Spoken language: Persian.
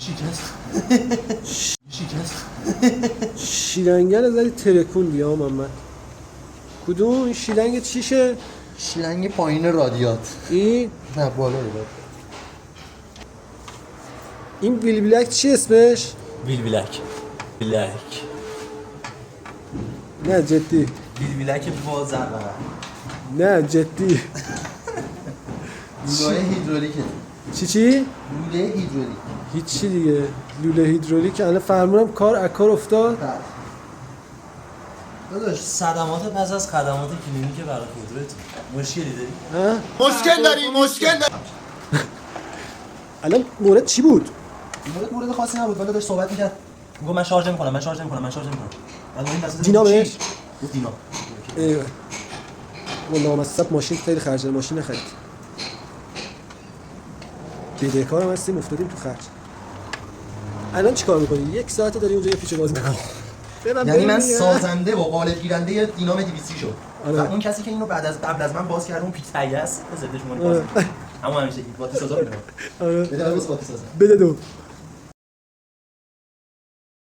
شکست شیلنگل زدی ترکوندی ها محمد. کدوم این شیلنگ چیشه؟ شیلنگ پایین رادیات. این نه بالا رادیات. این ویل بلک چی اسمش؟ ویل بلک. نه جدی. ویل بلک با زربره. نه جدی. لوله هیدرولیکه. چی؟ لوله هیدرولیک. هیچی دیگه. لوله هیدرولیک. الان فرمونم کار افتاد. داداش صدمات پس از خدمات کلینیک برای خودروت مشکلی داری؟ ها؟ مشکل داری. الان مورد چی بود؟ مورد خاصی نبود ولی داشت صحبت می‌کرد. میگم من شارژ می‌کنم. بعد دینا بهش؟ گفت دینا. ایوه. والله نامصب ماشین خیلی خرج ماشین نخرید. بدهکارم هستیم افتادیم تو خرج. الان چیکار می‌کنی؟ 1 ساعته داری اونجا یه پیچ باز می‌کنی. یعنی من سازنده و قالب گیرنده یه دینام 200 شد. آره. و اون کسی که اینو قبل از من باز کرد اون پیچ تگه است. ضدش مون باز. اما همیشه وقتی سازا می‌کنه. آره. بده بس وقتی سازا. بده دو.